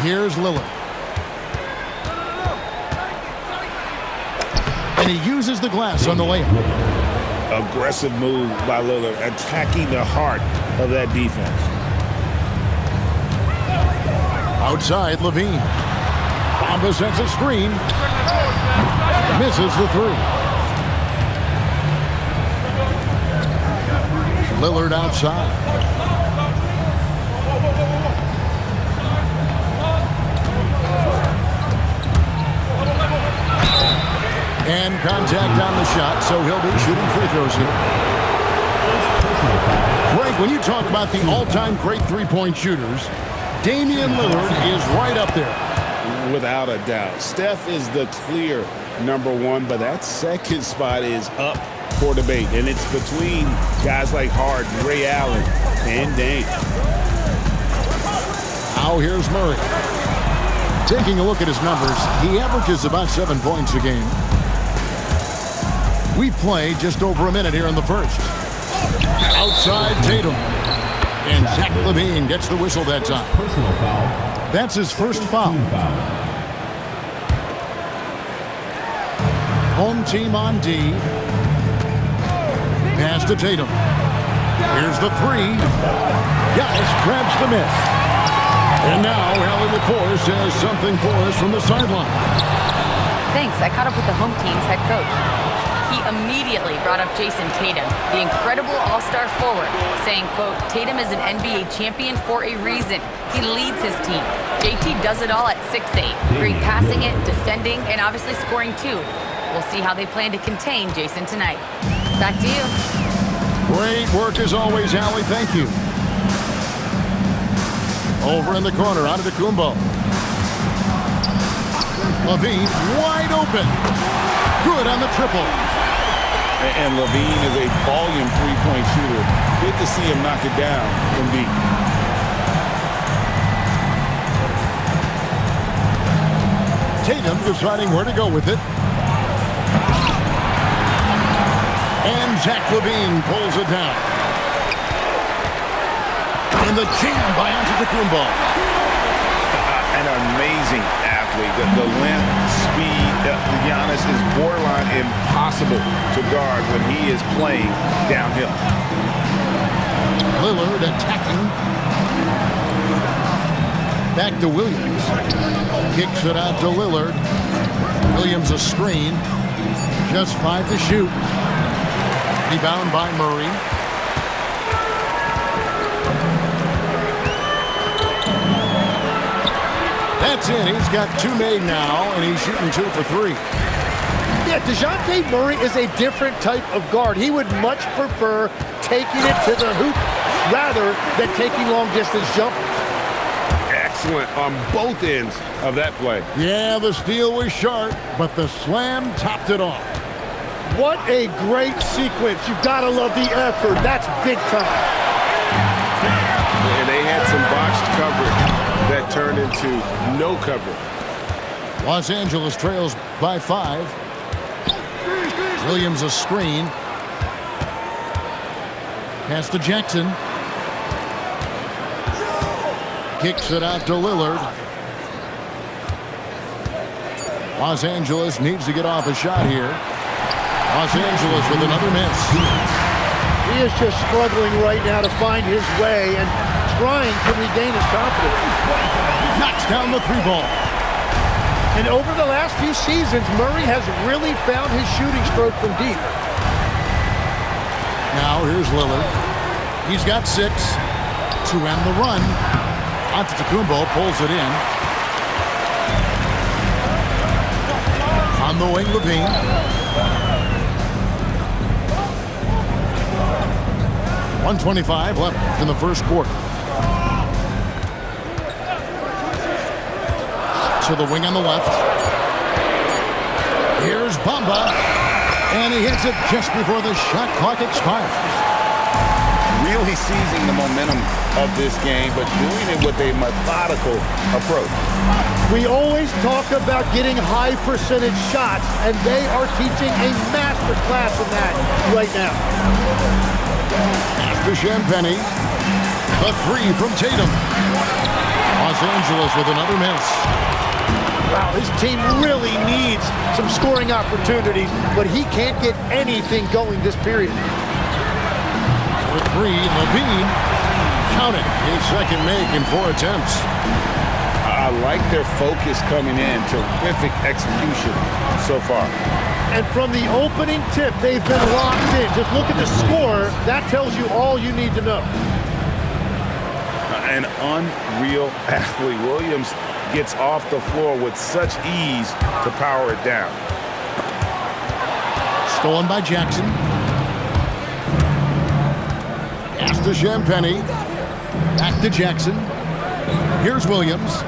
Here's Lillard. And he uses the glass on the layup. Aggressive move by Lillard, attacking the heart of that defense. Outside, Levine. Bamba sets a screen. Misses the three. Lillard outside. And contact on the shot, so he'll be shooting free throws here. Greg, when you talk about the all-time great three-point shooters, Damian Lillard is right up there. Without a doubt. Steph is the clear number one, but that second spot is up for debate. And it's between guys like Harden, Ray Allen, and Dame. Now here's Murray. Taking a look at his numbers, he averages about 7 points a game. We play just over a minute here in the first. Outside Tatum. And Zach LaVine gets the whistle that time. Personal foul. That's his first foul. Home team on D. Pass to Tatum. Here's the three. Giannis grabs the miss. And now Allie LaForce has something for us from the sideline. Thanks. I caught up with the home team's head coach. He immediately brought up Jason Tatum, the incredible all-star forward, saying, quote, Tatum is an NBA champion for a reason. He leads his team. JT does it all at 6'8". Great passing it, defending, and obviously scoring too. We'll see how they plan to contain Jason tonight. Back to you. Great work as always, Allie. Thank you. Over in the corner, Antetokounmpo. LaVine wide open. Good on the triple. And LaVine is a volume three-point shooter. Good to see him knock it down from deep. Tatum deciding where to go with it. And Zach LaVine pulls it down. And the jam by Antetokounmpo. An amazing athlete. The length, speed, Giannis is borderline impossible to guard when he is playing downhill. Lillard attacking. Back to Williams. Kicks it out to Lillard. Williams a screen. Just 5 to shoot. Rebound by Murray. That's it. He's got 2 made now, and he's shooting 2 for 3. Yeah, DeJounte Murray is a different type of guard. He would much prefer taking it to the hoop rather than taking long-distance jump. Excellent on both ends of that play. Yeah, the steal was sharp, but the slam topped it off. What a great sequence. You've got to love the effort. That's big time. And they had some botched coverage that turned into no coverage. Los Angeles trails by 5. Williams a screen. Pass to Jackson. Kicks it out to Lillard. Los Angeles needs to get off a shot here. Los Angeles with another miss. He is just struggling right now to find his way and trying to regain his confidence. Knocks down the 3 ball. And over the last few seasons, Murray has really found his shooting stroke from deep. Now here's Lillard. He's got 6 to end the run. Antetokounmpo pulls it in. On the wing, Levine. 1:25 left in the first quarter. To the wing on the left. Here's Bamba. And he hits it just before the shot clock expires. Really seizing the momentum of this game, but doing it with a methodical approach. We always talk about getting high percentage shots, and they are teaching a master class in that right now. After Champagny, the 3 from Tatum. Los Angeles with another miss. Wow, his team really needs some scoring opportunities, but he can't get anything going this period. For three, Levine. Count it. His second make in 4 attempts. I like their focus coming in. Terrific execution so far. And from the opening tip, they've been locked in. Just look at the score. That tells you all you need to know. An unreal athlete. Williams gets off the floor with such ease to power it down. Stolen by Jackson. Pass to Champagny. Back to Jackson. Here's Williams.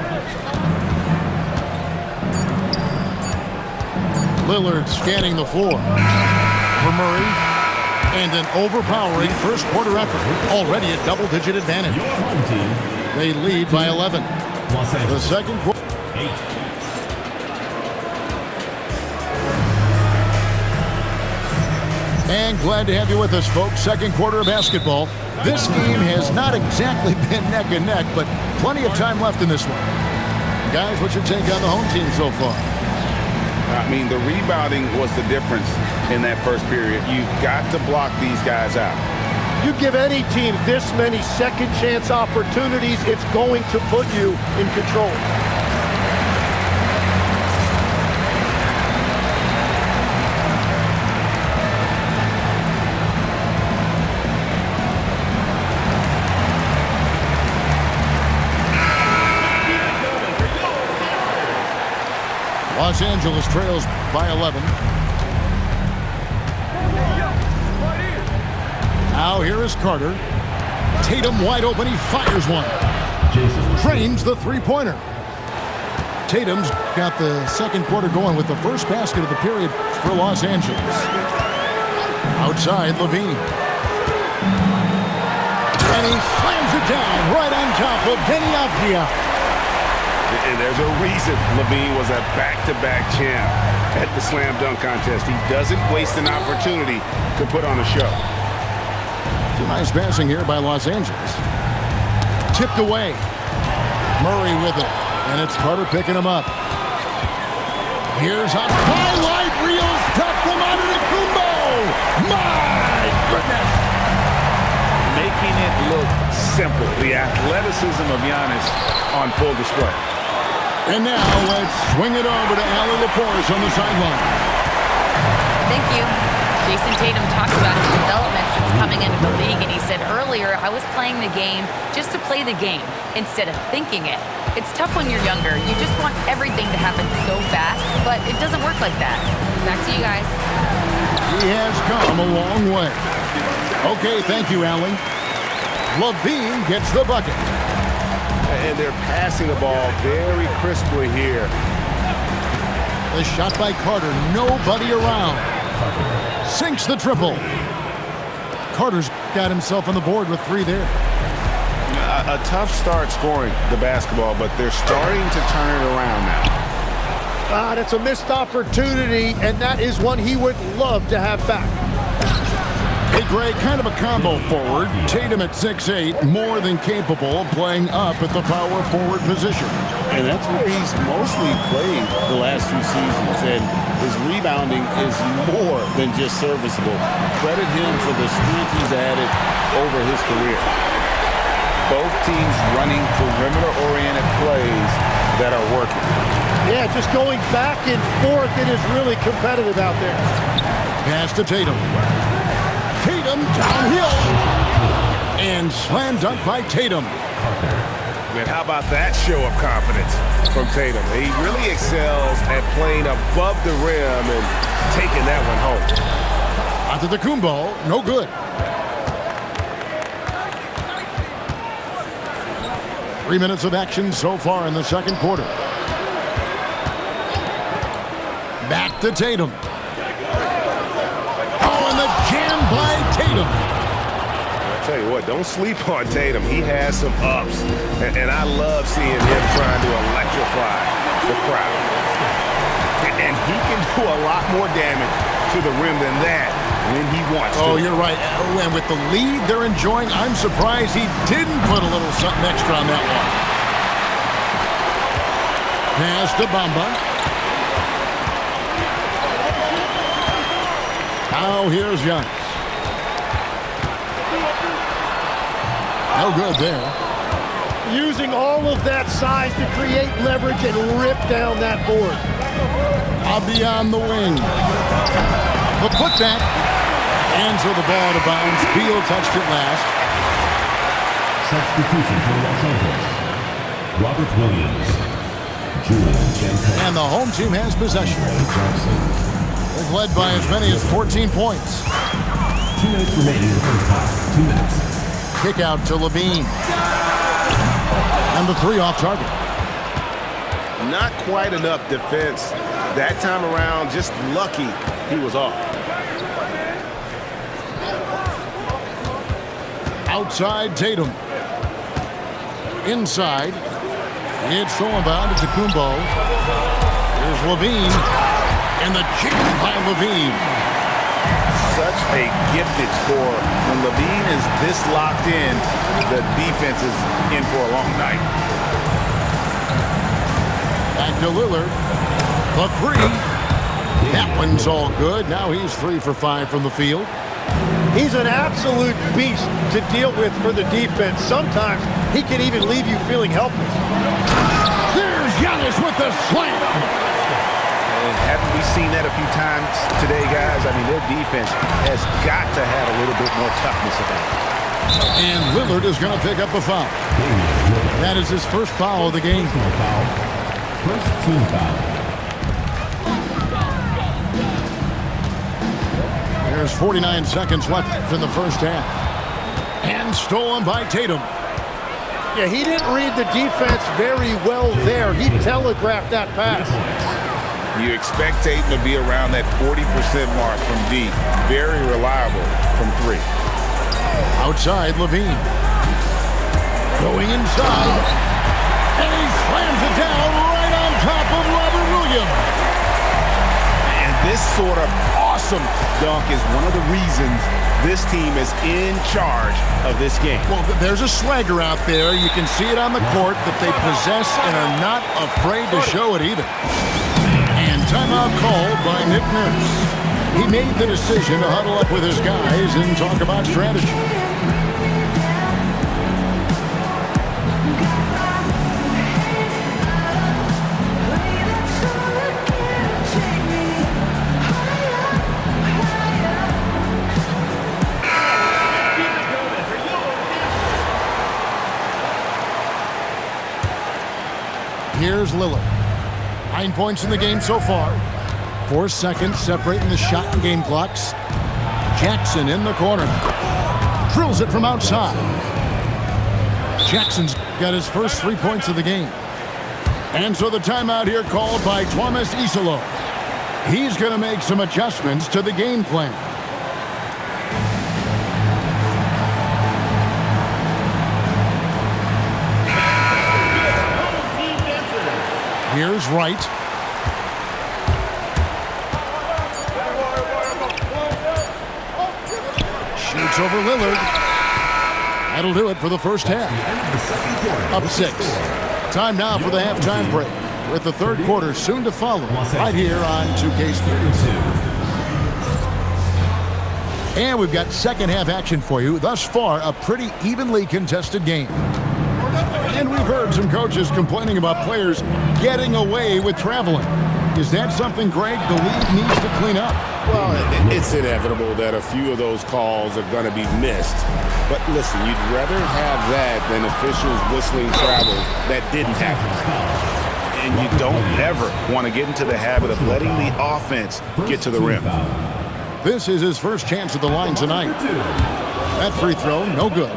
Lillard scanning the floor for Murray. And an overpowering first quarter effort. Already a double-digit advantage. They lead by 11. The second quarter. And glad to have you with us, folks. Second quarter of basketball. This game has not exactly been neck and neck, but plenty of time left in this one. Guys, what's your take on the home team so far? I mean, the rebounding was the difference in that first period. You've got to block these guys out. You give any team this many second chance opportunities, it's going to put you in control. Los Angeles trails by 11. Now here is Carter. Tatum wide open. He fires one. Drains the three-pointer. Tatum's got the second quarter going with the first basket of the period for Los Angeles. Outside, Levine. And he slams it down right on top of Kenny Avdia. And there's a reason Levine was a back-to-back champ at the slam dunk contest. He doesn't waste an opportunity to put on a show. Nice passing here by Los Angeles. Tipped away. Murray with it. And it's Carter picking him up. Here's a highlight reel stuff from Antetokounmpo. My goodness. Making it look simple. The athleticism of Giannis on full display. And now let's swing it over to Allie LaForce on the sideline. Thank you. Jason Tatum talked about his development since coming into the league, and he said earlier, I was playing the game just to play the game instead of thinking it. It's tough when you're younger. You just want everything to happen so fast, but it doesn't work like that. Back to you guys. He has come a long way. Okay, thank you, Allie. Levine gets the bucket. And they're passing the ball very crisply here. The shot by Carter, nobody around. Sinks the triple. Carter's got himself on the board with 3 there. A tough start scoring the basketball, but they're starting to turn it around now. That's a missed opportunity, and that is one he would love to have back. Hey, Greg, kind of a combo forward. Tatum at 6'8", more than capable of playing up at the power forward position. And that's where he's mostly played the last few seasons, and his rebounding is more than just serviceable. Credit him for the strength he's added over his career. Both teams running perimeter-oriented plays that are working. Yeah, just going back and forth, it is really competitive out there. Pass to Tatum. Tatum downhill. And slam dunk by Tatum. Man, how about that show of confidence from Tatum? He really excels at playing above the rim and taking that one home. Antetokounmpo, no good. 3 minutes of action so far in the second quarter. Back to Tatum. Oh, and the jam by Tatum. I tell you what, don't sleep on Tatum. He has some ups, and I love seeing him trying to electrify the crowd. And he can do a lot more damage to the rim than that when he wants to. Oh, you're right. And with the lead they're enjoying, I'm surprised he didn't put a little something extra on that one. Pass to Bamba. Now here's Giannis. No good there. Using all of that size to create leverage and rip down that board. Beyond the wing. The putback. And so the ball out of bounds. Beal touched it last. Substitution for Los Angeles. Robert Williams. And the home team has possession. They've led by as many as 14 points. 2 minutes remaining in the first half. 2 minutes. Kick out to Levine. And the 3 off target. Not quite enough defense that time around. Just lucky he was off. Outside Tatum. Inside. It's stolen by Antetokounmpo. Here's Levine. And the jam by Levine. Such a gifted scorer. When Levine is this locked in, the defense is in for a long night. Back to Lillard. The 3. That one's all good. Now he's 3 for 5 from the field. He's an absolute beast to deal with for the defense. Sometimes he can even leave you feeling helpless. There's Giannis with the slam. Haven't we seen that a few times today, guys? I mean, their defense has got to have a little bit more toughness about it. And Lillard is going to pick up a foul. That is his first foul of the game. First team foul. There's 49 seconds left in the first half. And stolen by Tatum. Yeah, he didn't read the defense very well there. He telegraphed that pass. You expect Tatum to be around that 40% mark from deep. Very reliable from 3. Outside, Levine. Going inside. And he slams it down right on top of Robert Williams. And this sort of awesome dunk is one of the reasons this team is in charge of this game. Well, there's a swagger out there. You can see it on the court that they possess and are not afraid to show it either. And timeout called by Nick Nurse. He made the decision to huddle up with his guys and talk about strategy. Here's Lillard. 9 points in the game so far. 4 seconds separating the shot and game clocks. Jackson in the corner. Drills it from outside. Jackson's got his first 3 points of the game. And so the timeout here called by Thomas Isolo. He's going to make some adjustments to the game plan. Here's Wright. Shoots over Lillard. That'll do it for the first half. Up 6. Time now for the halftime break, with the third quarter soon to follow, right here on 2K Sports. And we've got second half action for you. Thus far, a pretty evenly contested game. And we've heard some coaches complaining about players getting away with traveling. Is that something, Greg, the league needs to clean up? Well, it's inevitable that a few of those calls are going to be missed. But listen, you'd rather have that than officials whistling travels that didn't happen. And you don't ever want to get into the habit of letting the offense get to the rim. This is his first chance at the line tonight. That free throw, no good.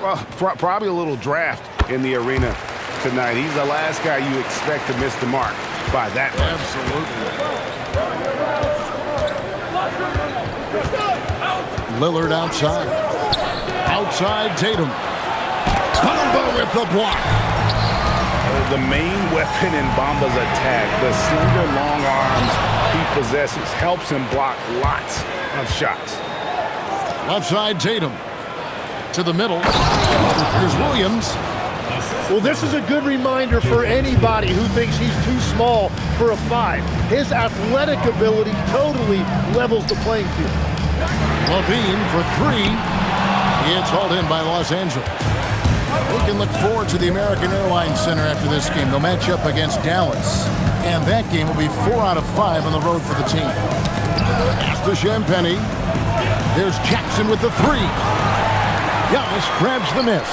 Well, probably a little draft in the arena tonight. He's the last guy you expect to miss the mark by that much. Absolutely. Lillard outside. Outside Tatum. Bamba with the block. The main weapon in Bamba's attack, the slender long arms he possesses, helps him block lots of shots. Left side Tatum. To the middle. Here's Williams. Well, this is a good reminder for anybody who thinks he's too small for a 5. His athletic ability totally levels the playing field. Levine for 3. It's hauled in by Los Angeles. We can look forward to the American Airlines Center after this game. They'll match up against Dallas. And that game will be 4 out of 5 on the road for the team. Pass to Champagny. There's Jackson with the 3. Giannis grabs the miss.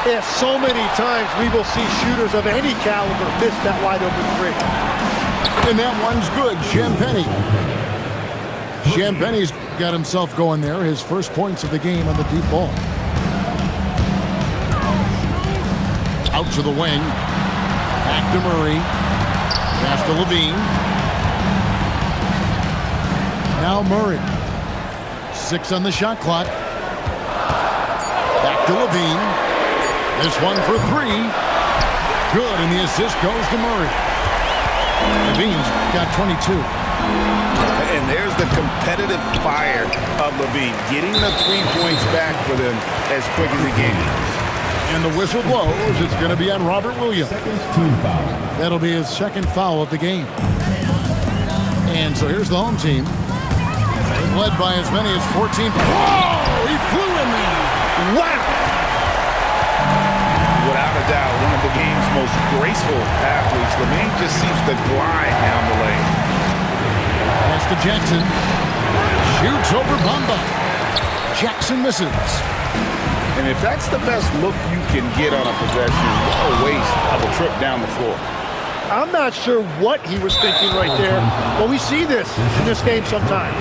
Yeah, so many times we will see shooters of any caliber miss that wide open 3. And that one's good. Champagny. Champagny's got himself going there. His first points of the game on the deep ball. Out to the wing. Back to Murray. Pass to Levine. Now Murray. 6 on the shot clock. Back to Levine. This one for 3. Good, and the assist goes to Murray. Levine's got 22. And there's the competitive fire of Levine, getting the 3 points back for them as quick as he can. And the whistle blows. It's going to be on Robert Williams. That'll be his second foul of the game. And so here's the home team. Led by as many as 14. Whoa! He flew in there. Wow! Without a doubt, one of the game's most graceful athletes. Levine just seems to glide down the lane. Pass to Jackson. Shoots over Bamba. Jackson misses. And if that's the best look you can get on a possession, what a waste of a trip down the floor. I'm not sure what he was thinking right there, but we see this in this game sometimes.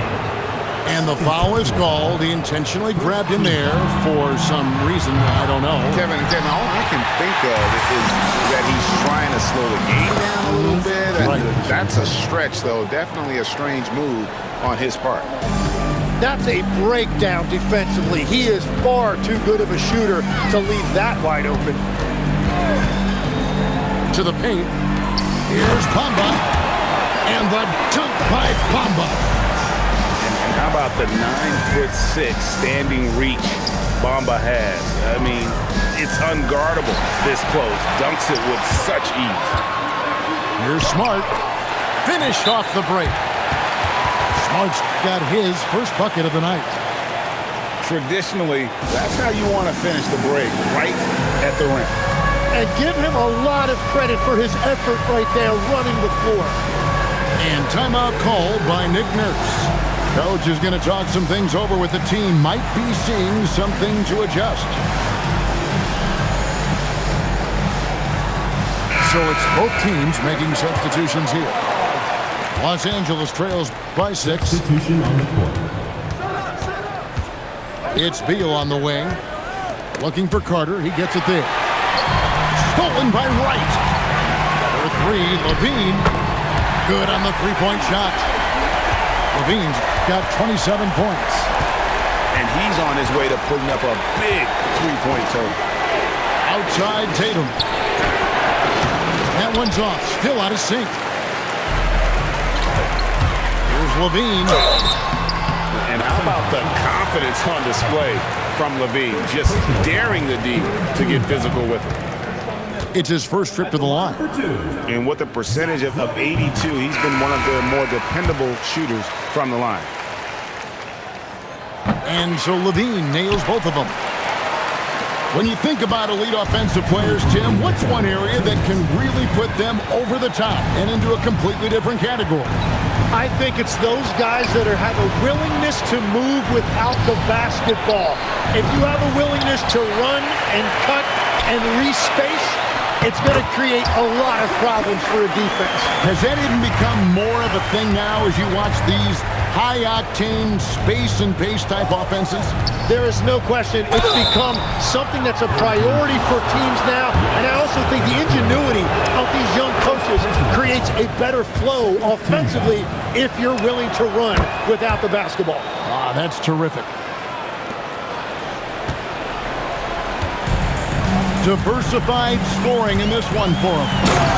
And the foul is called. He intentionally grabbed him there for some reason. I don't know. Kevin, all I can think of is that he's trying to slow the game down a little bit. Right. That's a stretch, though. Definitely a strange move on his part. That's a breakdown defensively. He is far too good of a shooter to leave that wide open. To the paint. Here's Bamba. And the dunk by Bamba. How about the 9'6" standing reach Bamba has? I mean, it's unguardable this close. Dunks it with such ease. Here's Smart. Finished off the break. Smart's got his first bucket of the night. Traditionally, that's how you want to finish the break, right at the rim. And give him a lot of credit for his effort right there running the floor. And timeout called by Nick Nurse. Coach is going to talk some things over with the team. Might be seeing something to adjust. So it's both teams making substitutions here. Los Angeles trails by 6. Substitution on the court. It's Beal on the wing. Looking for Carter. He gets it there. Stolen by Wright. For 3, Levine. Good on the three-point shot. Levine's got 27 points. And he's on his way to putting up a big three-point total. Outside Tatum. That one's off. Still out of sync. Here's Levine. And how about the confidence on display from Levine? Just daring the D to get physical with him. It's his first trip to the line. And with a percentage of 82, he's been one of their more dependable shooters from the line. And so Levine nails both of them. When you think about elite offensive players, Tim, what's one area that can really put them over the top and into a completely different category? I think it's those guys that have a willingness to move without the basketball. If you have a willingness to run and cut and re-space, it's going to create a lot of problems for a defense. Has that even become more of a thing now as you watch these high-octane space and pace type offenses? There is no question it's become something that's a priority for teams now, and I also think the ingenuity of these young coaches creates a better flow offensively if you're willing to run without the basketball. Ah, that's terrific. Diversified scoring in this one for him.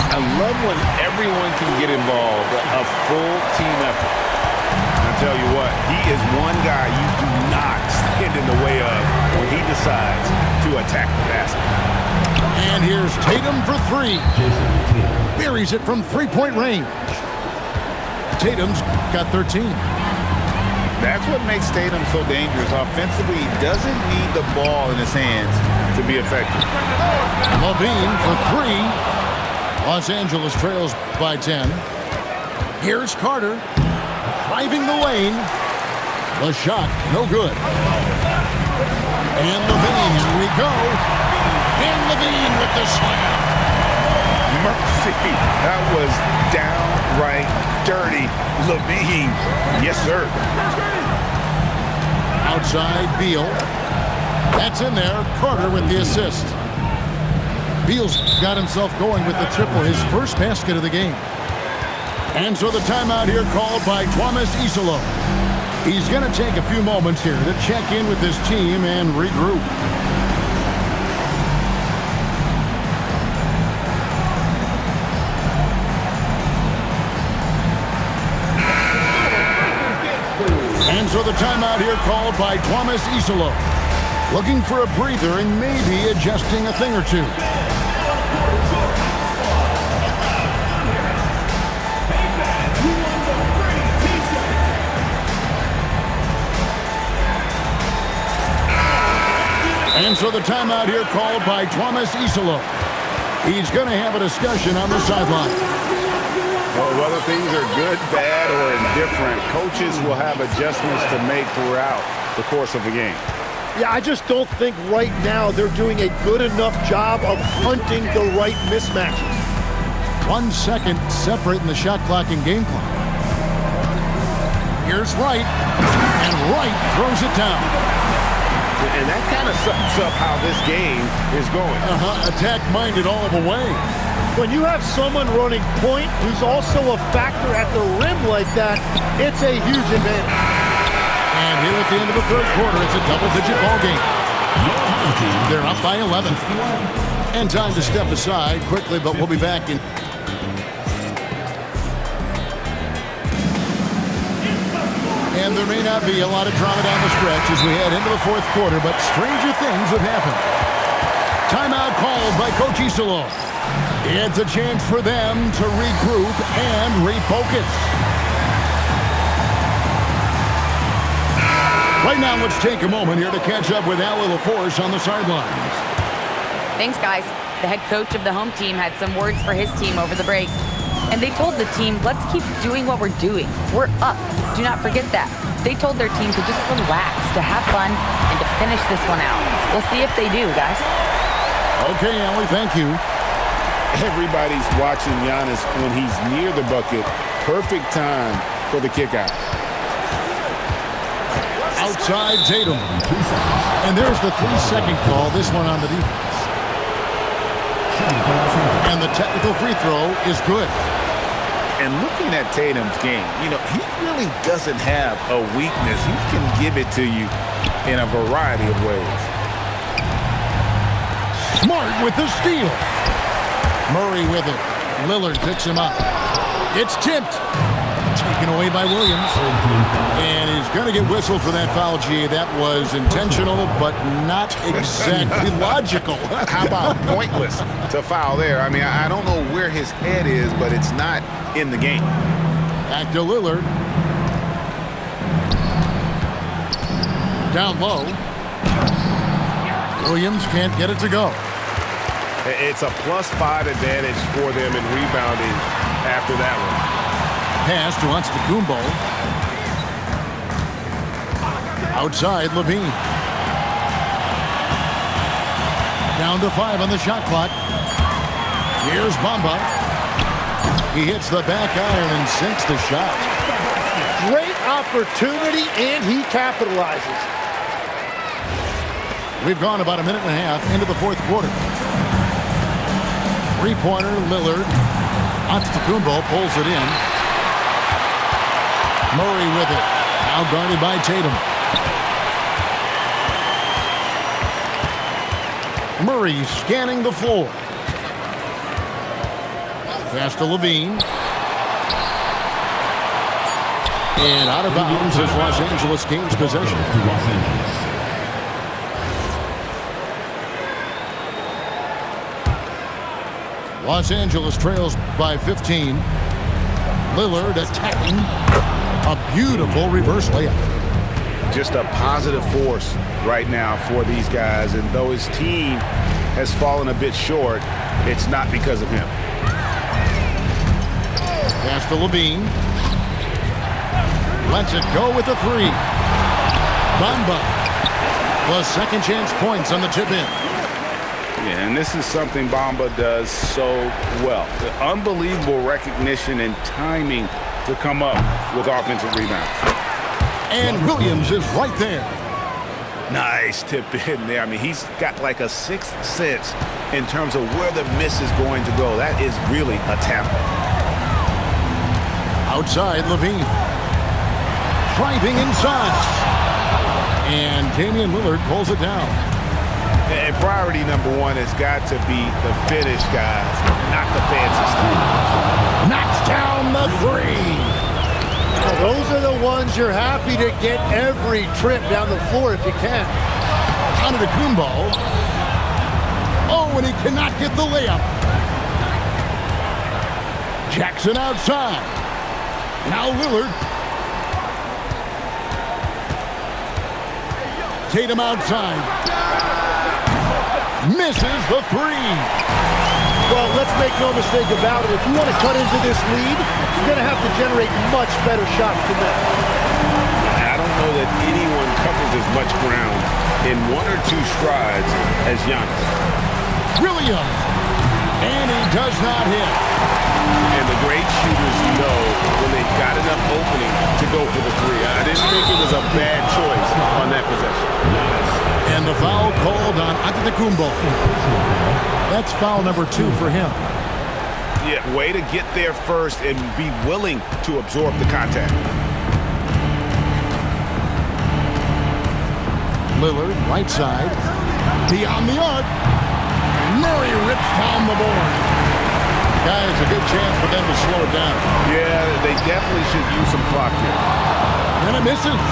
I love when everyone can get involved, a full team effort. I tell you what, he is one guy you do not stand in the way of when he decides to attack the basket. And here's Tatum for three. Jason Tatum. Buries it from three-point range. Tatum's got 13. That's what makes Tatum so dangerous. Offensively, he doesn't need the ball in his hands to be effective. Levine for three. Los Angeles trails by 10. Here's Carter driving the lane. The shot, no good. And Levine, here we go. And Levine with the slam. Mercy, that was downright dirty. Levine, yes, sir. Outside, Beal. That's in there. Carter with the assist. Beal's got himself going with the triple, his first basket of the game. And so the timeout here called by Thomas Isolo. He's going to take a few moments here to check in with his team and regroup. And so the timeout here called by Thomas Isolo. Looking for a breather and maybe adjusting a thing or two. And so the timeout here called by Thomas Isolo. He's going to have a discussion on the sideline. Well, whether things are good, bad, or indifferent, coaches will have adjustments to make throughout the course of the game. Yeah, I just don't think right now they're doing a good enough job of hunting the right mismatches. 1 second separating the shot clock and game clock. Here's Wright, and Wright throws it down. And that kind of sums up how this game is going. Attack-minded all the way. When you have someone running point who's also a factor at the rim like that, it's a huge advantage. And here at the end of the third quarter, it's a double-digit ball game. They're up by 11. And time to step aside quickly, but we'll be back in. And there may not be a lot of drama down the stretch as we head into the fourth quarter, but stranger things have happened. Timeout called by Coach Isolo. It's a chance for them to regroup and refocus. Right now, let's take a moment here to catch up with Allie LaForce on the sidelines. Thanks, guys. The head coach of the home team had some words for his team over the break. And they told the team, let's keep doing what we're doing. We're up. Do not forget that. They told their team to just relax, to have fun, and to finish this one out. We'll see if they do, guys. Okay, Allie, thank you. Everybody's watching Giannis when he's near the bucket. Perfect time for the kick out. Outside Tatum. And there's the 3-second call, this one on the defense. And the technical free throw is good. And looking at Tatum's game, you know, he really doesn't have a weakness. He can give it to you in a variety of ways. Smart with the steal. Murray with it. Lillard picks him up. It's tipped. Taken away by Williams. And he's going to get whistled for that foul, G. That was intentional, but not exactly logical. How about pointless to foul there? I mean, I don't know where his head is, but it's not in the game. Back to Lillard. Down low. Williams can't get it to go. It's a +5 advantage for them in rebounding after that one. Pass to Antetokounmpo. Outside, Levine. Down to 5 on the shot clock. Here's Bamba. He hits the back iron and sinks the shot. Great opportunity, and he capitalizes. We've gone about a minute and a half into the fourth quarter. Three-pointer, Lillard. Antetokounmpo pulls it in. Murray with it. Now guarded by Tatum. Murray scanning the floor. Pass to Levine. And out of bounds as Los Angeles gains possession. Los Angeles. Los Angeles trails by 15. Lillard attacking. A beautiful reverse layup. Just a positive force right now for these guys. And though his team has fallen a bit short, it's not because of him. Pass to Levine. Lets it go with a three. Bamba. The second chance points on the tip in. Yeah, and this is something Bamba does so well. The unbelievable recognition and timing to come up with offensive rebounds. And Williams is right there. Nice tip in there. I mean, he's got like a sixth sense in terms of where the miss is going to go. That is really a talent. Outside, Levine. Driving inside. And Damian Lillard pulls it down. And priority number one has got to be the finish, guys, not the fancy stuff. Knocks down the three. Now, those are the ones you're happy to get every trip down the floor if you can. Antetokounmpo. Oh, and he cannot get the layup. Jackson outside. Now Lillard. Tatum outside. Misses the three. Well, let's make no mistake about it. If you want to cut into this lead, you're going to have to generate much better shots than that. I don't know that anyone covers as much ground in one or two strides as Giannis. Williams. And he does not hit. And the great shooters know when they've got enough opening to go for the three. I didn't think it was a bad choice on that possession. And the foul called on Antetokounmpo. That's foul number 2 for him. Yeah, way to get there first and be willing to absorb the contact. Lillard, right side. Beyond the arc. Murray rips down the board. Guys, a good chance for them to slow it down. Yeah, they definitely should use some clock here. And it misses.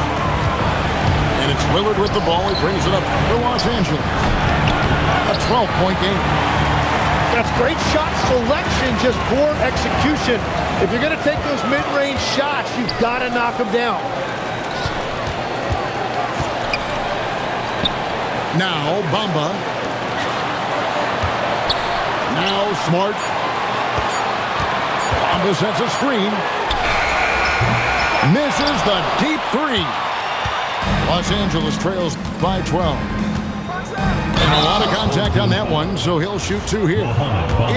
And it's Lillard with the ball. He brings it up to Los Angeles. A 12-point game. That's great shot selection, just poor execution. If you're going to take those mid-range shots, you've got to knock them down. Now, Bamba. Now, Smart. Bamba sets a screen. Misses the deep three. Los Angeles trails by 12. And a lot of contact on that one, so he'll shoot 2 here.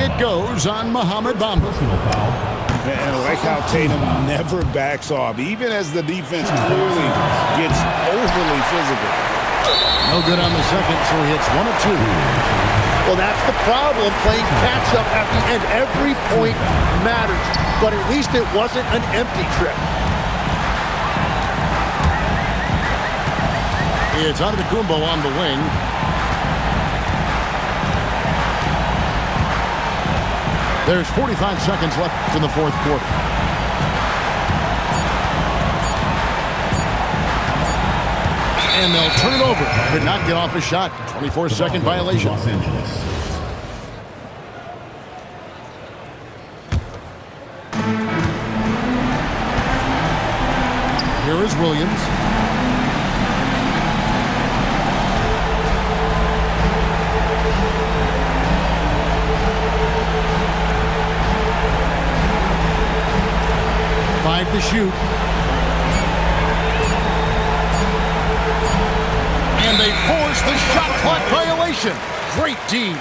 It goes on Mohamed Bamba. And I like how Tatum never backs off, even as the defense clearly gets overly physical. No good on the second, so he hits 1 of 2. Well, that's the problem, playing catch-up at the end. Every point matters, but at least it wasn't an empty trip. It's Antetokounmpo on the wing. There's 45 seconds left in the fourth quarter. And they'll turn it over. Could not get off a shot. 24-second violation. Los Angeles. Here is Williams. Five to shoot. And they force the shot clock violation. Great D.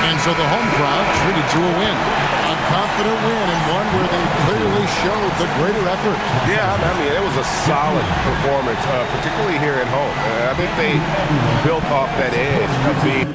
And so the home crowd treated to a win. A confident win and one where they clearly showed the greater effort. Yeah, I mean, it was a solid performance, particularly here at home. I think they built off that edge of being